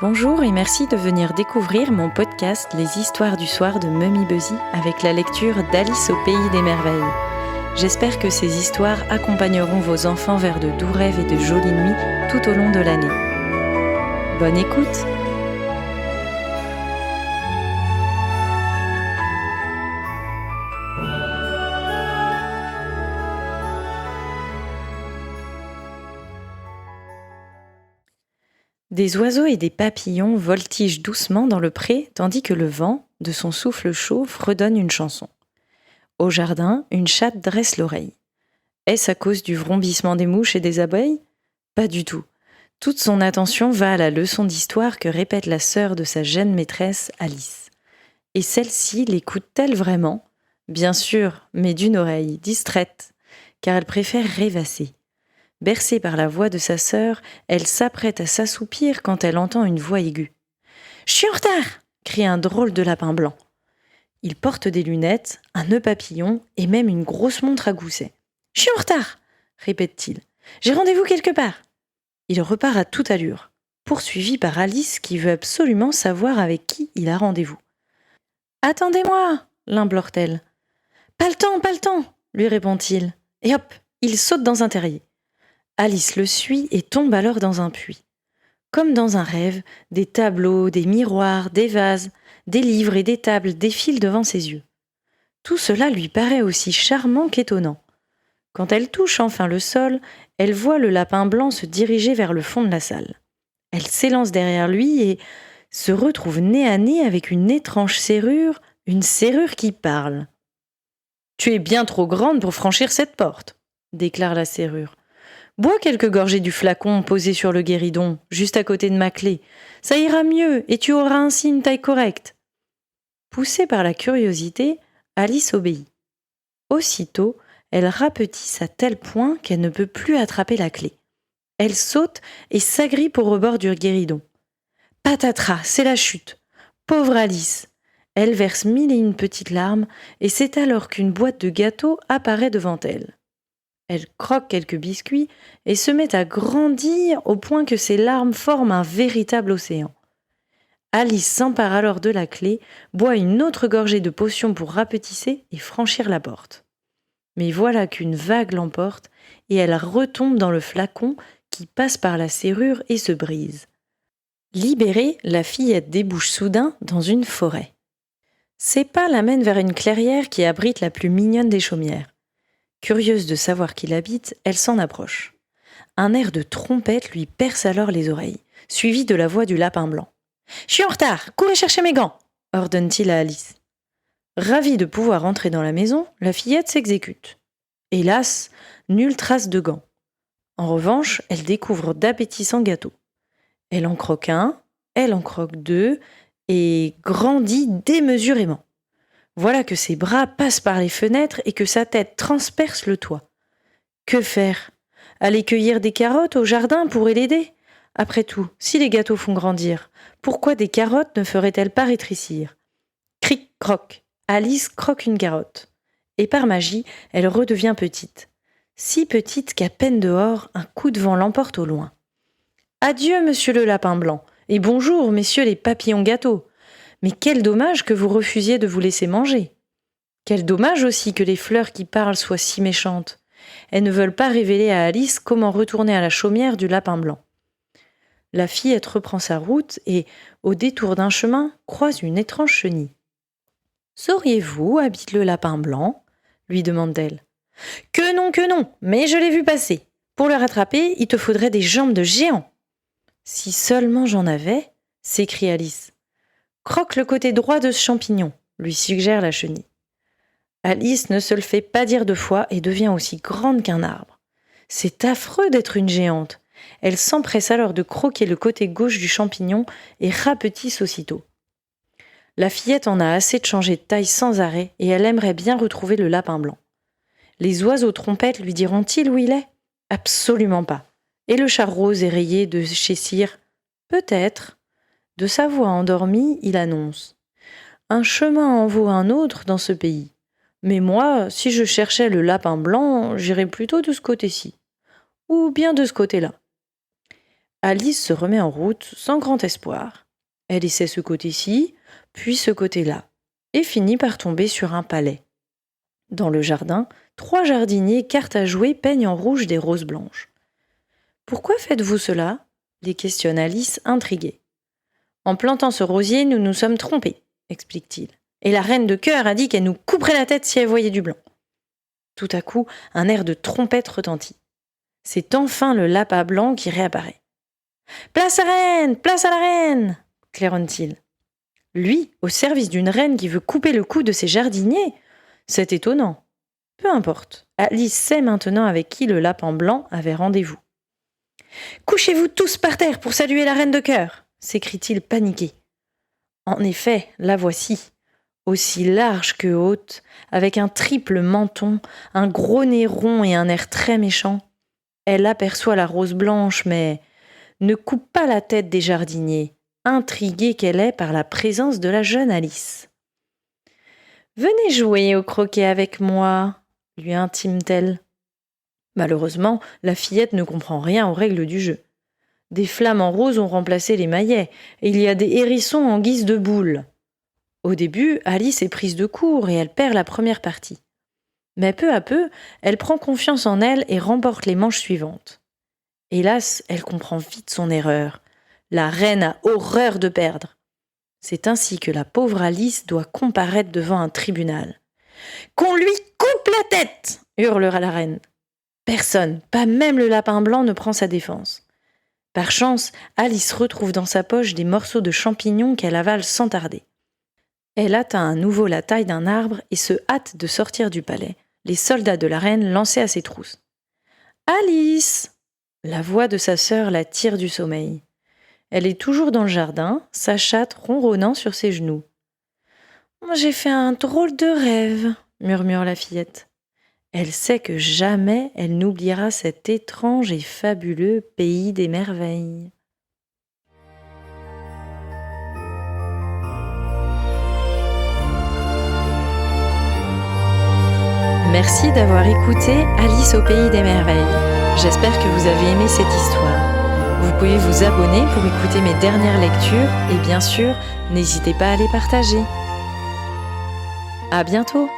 Bonjour et merci de venir découvrir mon podcast Les Histoires du soir de Mummy Buzzy avec la lecture d'Alice au pays des merveilles. J'espère que ces histoires accompagneront vos enfants vers de doux rêves et de jolies nuits tout au long de l'année. Bonne écoute! Des oiseaux et des papillons voltigent doucement dans le pré tandis que le vent, de son souffle chaud, fredonne une chanson. Au jardin, une chatte dresse l'oreille. Est-ce à cause du vrombissement des mouches et des abeilles ? Pas du tout. Toute son attention va à la leçon d'histoire que répète la sœur de sa jeune maîtresse, Alice. Et celle-ci l'écoute-t-elle vraiment ? Bien sûr, mais d'une oreille, distraite, car elle préfère rêvasser. Bercée par la voix de sa sœur, elle s'apprête à s'assoupir quand elle entend une voix aiguë. « Je suis en retard !» crie un drôle de lapin blanc. Il porte des lunettes, un nœud papillon et même une grosse montre à gousset. « Je suis en retard !» répète-t-il. « J'ai rendez-vous quelque part !» Il repart à toute allure, poursuivi par Alice qui veut absolument savoir avec qui il a rendez-vous. « Attendez-moi !» l'implore-t-elle. « Pas le temps !» lui répond-il. Et hop, il saute dans un terrier. Alice le suit et tombe alors dans un puits. Comme dans un rêve, des tableaux, des miroirs, des vases, des livres et des tables défilent devant ses yeux. Tout cela lui paraît aussi charmant qu'étonnant. Quand elle touche enfin le sol, elle voit le lapin blanc se diriger vers le fond de la salle. Elle s'élance derrière lui et se retrouve nez à nez avec une étrange serrure, une serrure qui parle. « Tu es bien trop grande pour franchir cette porte », déclare la serrure. Bois quelques gorgées du flacon posé sur le guéridon, juste à côté de ma clé. Ça ira mieux et tu auras ainsi une taille correcte. Poussée par la curiosité, Alice obéit. Aussitôt, elle rapetisse à tel point qu'elle ne peut plus attraper la clé. Elle saute et s'agrippe au rebord du guéridon. Patatras, c'est la chute. Pauvre Alice. Elle verse 1001 petites larmes et c'est alors qu'une boîte de gâteaux apparaît devant elle. Elle croque quelques biscuits et se met à grandir au point que ses larmes forment un véritable océan. Alice s'empare alors de la clé, boit une autre gorgée de potion pour rapetisser et franchir la porte. Mais voilà qu'une vague l'emporte et elle retombe dans le flacon qui passe par la serrure et se brise. Libérée, la fillette débouche soudain dans une forêt. Ses pas l'amènent vers une clairière qui abrite la plus mignonne des chaumières. Curieuse de savoir qui l'habite, elle s'en approche. Un air de trompette lui perce alors les oreilles, suivi de la voix du lapin blanc. « Je suis en retard, courez chercher mes gants !» ordonne-t-il à Alice. Ravie de pouvoir entrer dans la maison, la fillette s'exécute. Hélas, nulle trace de gants. En revanche, elle découvre d'appétissants gâteaux. Elle en croque un, elle en croque deux, et grandit démesurément. Voilà que ses bras passent par les fenêtres et que sa tête transperce le toit. Que faire ? Aller cueillir des carottes au jardin pourrait l'aider ? Après tout, si les gâteaux font grandir, pourquoi des carottes ne feraient-elles pas rétrécir ? Cric-croc, Alice croque une carotte. Et par magie, elle redevient petite. Si petite qu'à peine dehors, un coup de vent l'emporte au loin. Adieu, monsieur le lapin blanc, et bonjour, messieurs les papillons gâteaux. Mais quel dommage que vous refusiez de vous laisser manger. Quel dommage aussi que les fleurs qui parlent soient si méchantes. Elles ne veulent pas révéler à Alice comment retourner à la chaumière du lapin blanc. La fillette reprend sa route et, au détour d'un chemin, croise une étrange chenille. « Sauriez-vous où habite le lapin blanc ?» lui demande-t-elle. « Que non, mais je l'ai vu passer. Pour le rattraper, il te faudrait des jambes de géant. »« Si seulement j'en avais !» s'écrie Alice. « Croque le côté droit de ce champignon, » lui suggère la chenille. Alice ne se le fait pas dire deux fois et devient aussi grande qu'un arbre. C'est affreux d'être une géante. Elle s'empresse alors de croquer le côté gauche du champignon et rapetisse aussitôt. La fillette en a assez de changer de taille sans arrêt et elle aimerait bien retrouver le lapin blanc. Les oiseaux trompettes lui diront-ils où il est ? Absolument pas. Et le char rose et rayé de chez Cyr ? Peut-être. De sa voix endormie, il annonce « Un chemin en vaut un autre dans ce pays. Mais moi, si je cherchais le lapin blanc, j'irais plutôt de ce côté-ci. Ou bien de ce côté-là. » Alice se remet en route sans grand espoir. Elle essaie ce côté-ci, puis ce côté-là, et finit par tomber sur un palais. Dans le jardin, 3 jardiniers, cartes à jouer, peignent en rouge des roses blanches. « Pourquoi faites-vous cela ?» les questionne Alice, intriguée. « En plantant ce rosier, nous nous sommes trompés, » explique-t-il. « Et la reine de cœur a dit qu'elle nous couperait la tête si elle voyait du blanc. » Tout à coup, un air de trompette retentit. C'est enfin le lapin blanc qui réapparaît. « Place à la reine! Place à la reine !» claironne-t-il. Lui, au service d'une reine qui veut couper le cou de ses jardiniers? C'est étonnant. Peu importe, Alice sait maintenant avec qui le lapin blanc avait rendez-vous. « Couchez-vous tous par terre pour saluer la reine de cœur !» s'écrie-t-il paniqué. En effet, la voici, aussi large que haute, avec un triple menton, un gros nez rond et un air très méchant. Elle aperçoit la rose blanche, mais ne coupe pas la tête des jardiniers, intriguée qu'elle est par la présence de la jeune Alice. « Venez jouer au croquet avec moi », lui intime-t-elle. Malheureusement, la fillette ne comprend rien aux règles du jeu. Des flammes en rose ont remplacé les maillets, et il y a des hérissons en guise de boules. Au début, Alice est prise de court et elle perd la première partie. Mais peu à peu, elle prend confiance en elle et remporte les manches suivantes. Hélas, elle comprend vite son erreur. La reine a horreur de perdre. C'est ainsi que la pauvre Alice doit comparaître devant un tribunal. « Qu'on lui coupe la tête !» hurlera la reine. Personne, pas même le lapin blanc, ne prend sa défense. Par chance, Alice retrouve dans sa poche des morceaux de champignons qu'elle avale sans tarder. Elle atteint à nouveau la taille d'un arbre et se hâte de sortir du palais, les soldats de la reine lancés à ses trousses. « Alice !» La voix de sa sœur la tire du sommeil. Elle est toujours dans le jardin, sa chatte ronronnant sur ses genoux. « J'ai fait un drôle de rêve », murmure la fillette. Elle sait que jamais elle n'oubliera cet étrange et fabuleux pays des merveilles. Merci d'avoir écouté Alice au pays des merveilles. J'espère que vous avez aimé cette histoire. Vous pouvez vous abonner pour écouter mes dernières lectures et bien sûr, n'hésitez pas à les partager. À bientôt!